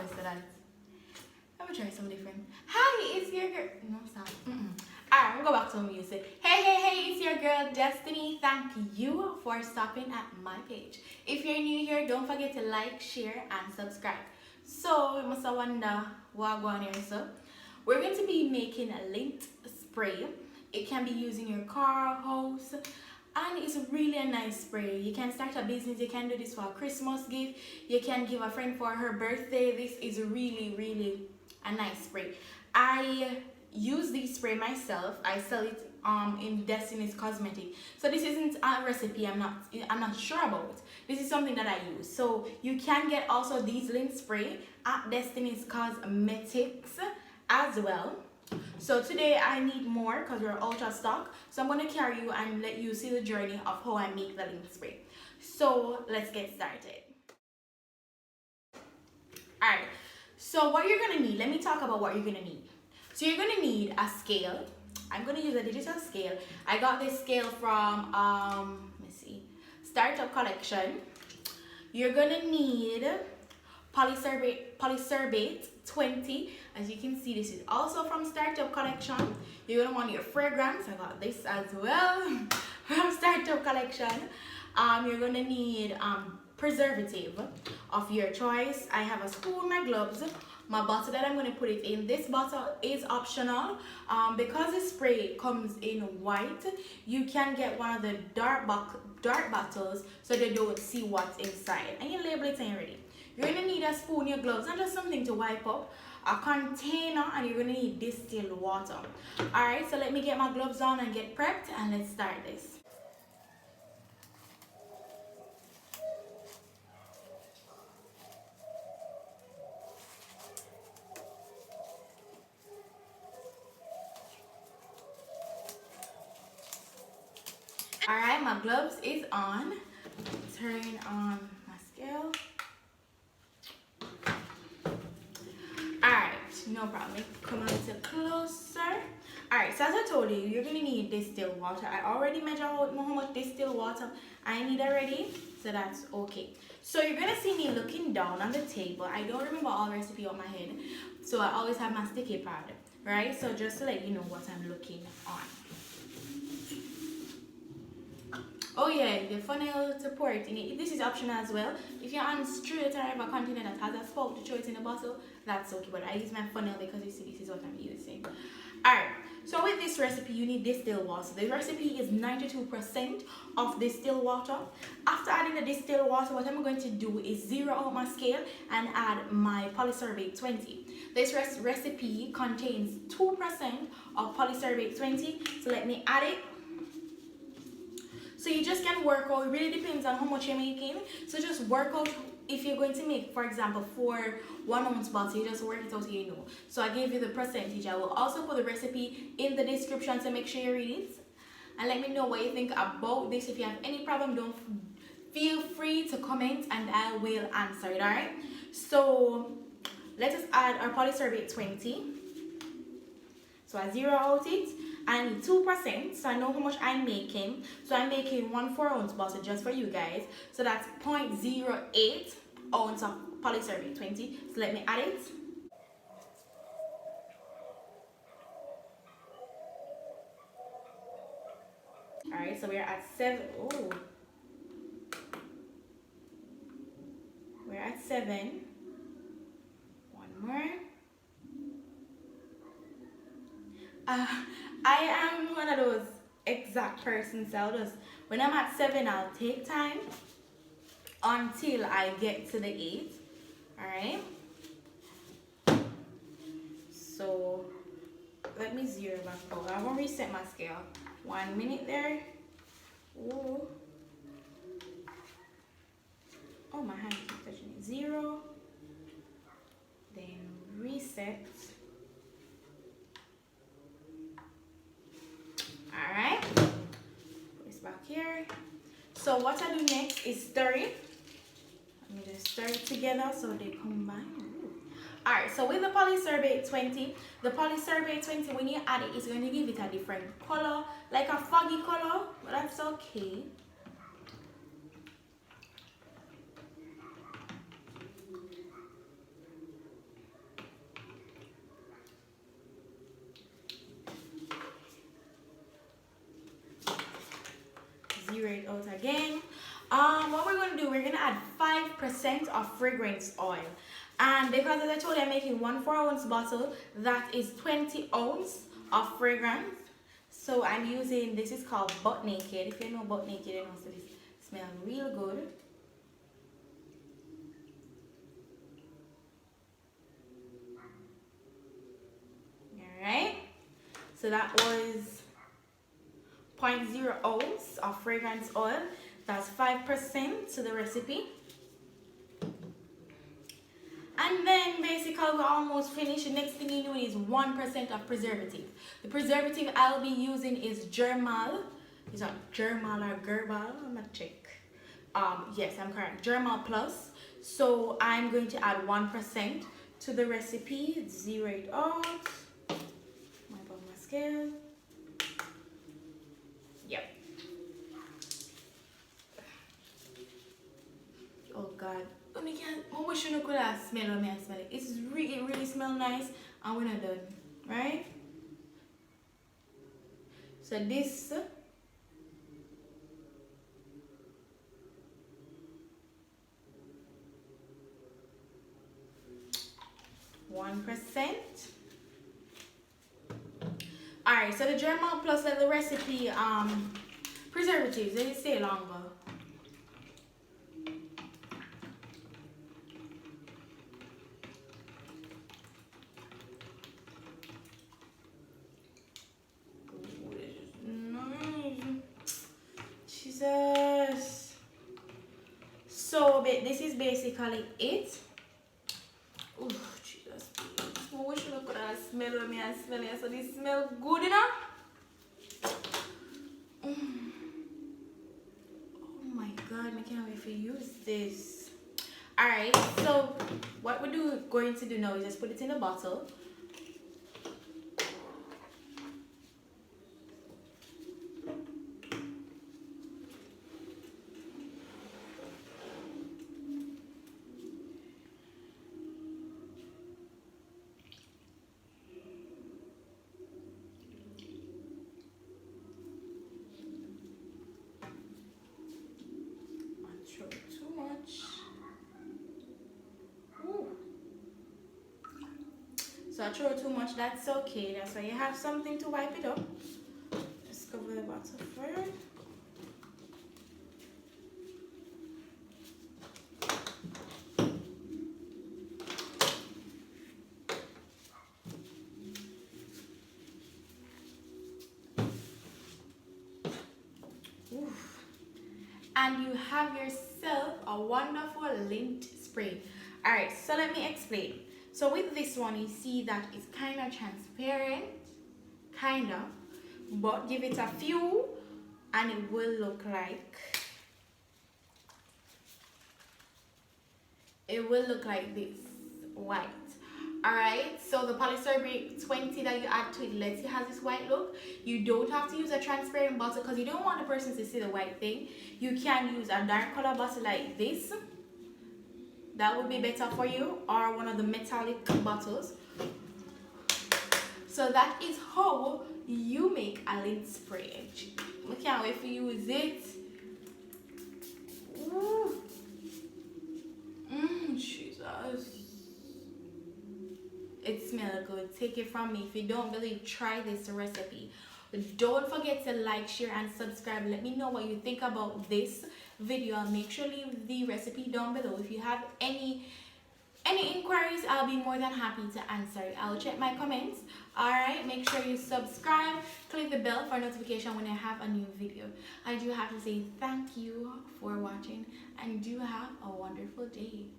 colors so that. Let me try something different. Hi, it's your girl. No, stop. Alright, we'll go back to the music. Hey, it's your girl Destiny. Thank you for stopping at my page. If you're new here, don't forget to like, share, and subscribe. So, you must wonder what going on here. So, we're going to be making a lint spray. It can be used in your car, house, and it's really a nice spray. You can start a business. You can do this for a Christmas gift. You can give a friend for her birthday. This is really a nice spray. I use this spray myself. I sell it in Destiny's Cosmetic. So this isn't a recipe. I'm not sure about. This is something that I use. So you can get also these lint spray at Destiny's Cosmetics as well. So today I need more because we're out of stock. So I'm going to carry you and let you see the journey of how I make the lint spray. So let's get started. Alright, so what you're going to need, let me talk about what you're going to need. So you're going to need a scale. I'm going to use a digital scale. I got this scale from, let's see, Startup Collection. You're going to need Polysorbate 20. As you can see, this is also from Startup Collection. You're going to want your fragrance. I got this as well from Startup Collection. You're going to need preservative of your choice. I have a spoon, my gloves, my bottle that I'm going to put it in. This bottle is optional. Because the spray comes in white, you can get one of the dark bottles so they don't see what's inside. And you label it and you're ready. You're going to need a spoon, your gloves, and just something to wipe up, a container, and you're going to need distilled water. Alright, so let me get my gloves on and get prepped, and let's start this. Alright, my gloves is on. Turn on my scale. Alright, no problem. Come a little closer. Alright, so as I told you, you're going to need distilled water. I already measured out how much distilled water I need already, so that's okay. So you're going to see me looking down on the table. I don't remember all the recipe on my head, so I always have my sticky pad, right? So just to let you know what I'm looking on. Oh yeah, the funnel to pour it in it. This is optional as well. If you're on straight or have a container that has a spout to throw it in a bottle, that's okay. But I use my funnel because you see this is what I'm using. Alright, so with this recipe you need distilled water. The recipe is 92% of distilled water. After adding the distilled water, what I'm going to do is zero out my scale and add my Polysorbate 20. This recipe contains 2% of Polysorbate 20. So let me add it. So you just can work out, it really depends on how much you're making. So just work out if you're going to make, for example, 4 1-ounce bottles, you just work it out, you know. So I gave you the percentage. I will also put the recipe in the description, so make sure you read it. And let me know what you think about this. If you have any problem, don't feel free to comment and I will answer it, alright? So let us add our Polysorbate 20. So I zero out it. I need 2%, so I know how much I'm making. So I'm making 1 4-ounce bottle just for you guys. So that's 0.08 ounce of Polysorbate 20. So let me add it. Alright, so we're at 7. Oh. We're at 7. One more. I am one of those exact persons, so when I'm at 7, I'll take time until I get to the 8. Alright? So let me zero back out. I won't reset my scale. 1 minute there. Ooh. Oh, my hand keeps touching it. 0. Then reset. Alright, put this back here. So what I do next is stir it. Let me just stir it together so they combine. Alright, so with the Polysorbate 20, when you add it, it's going to give it a different color, like a foggy color, but that's okay. zero it out again. What we're going to do, we're going to add 5% of fragrance oil. And because as I told you, I'm making 1 4-ounce bottle, that is 20 ounces of fragrance. So I'm using, this is called Butt Naked. If you know Butt Naked, you know, so this smells real good. Alright, so that was 0.0 ounce of fragrance oil. That's 5% to the recipe. And then basically we're almost finished. The next thing you need is 1% of preservative. The preservative I'll be using is Germal. Is that Germal or Gerbal? I'm gonna check. Yes, I'm correct. Germal Plus. So I'm going to add 1% to the recipe. Zero it out. Wipe off my scale. Yep. Oh God. I wish you could have smell or me I smell it. It really smells nice and we're not done. Right? So this 1%. Alright, so the German Plus like the recipe preservatives, they stay longer. Jesus. So this is basically it. Oh Jesus, I wish you could have smell of me and smell it. So this smell good enough. Oh my God, I can't wait to use this. Alright, so what we're going to do now is just put it in a bottle. So I throw too much, that's okay. That's why you have something to wipe it up. Just cover the bottle first. And you have yourself a wonderful lint spray. Alright, so let me explain. So with this one, you see that it's kind of transparent, kind of, but give it a few and it will look like, this, white. Alright, so the Polysorbate 20 that you add to it lets it have this white look. You don't have to use a transparent bottle because you don't want the person to see the white thing. You can use a dark color bottle like this. That would be better for you, or one of the metallic bottles. So that is how you make a lint spray. I can't wait for you to use it. Ooh. Jesus. It smells good. Take it from me. If you don't believe, try this recipe. Don't forget to like, share, and subscribe. Let me know what you think about this video. Make sure you leave the recipe down below. If you have any inquiries, I'll be more than happy to answer it. I'll check my comments. Alright, make sure you subscribe, click the bell for notification when I have a new video. I do have to say thank you for watching and do have a wonderful day.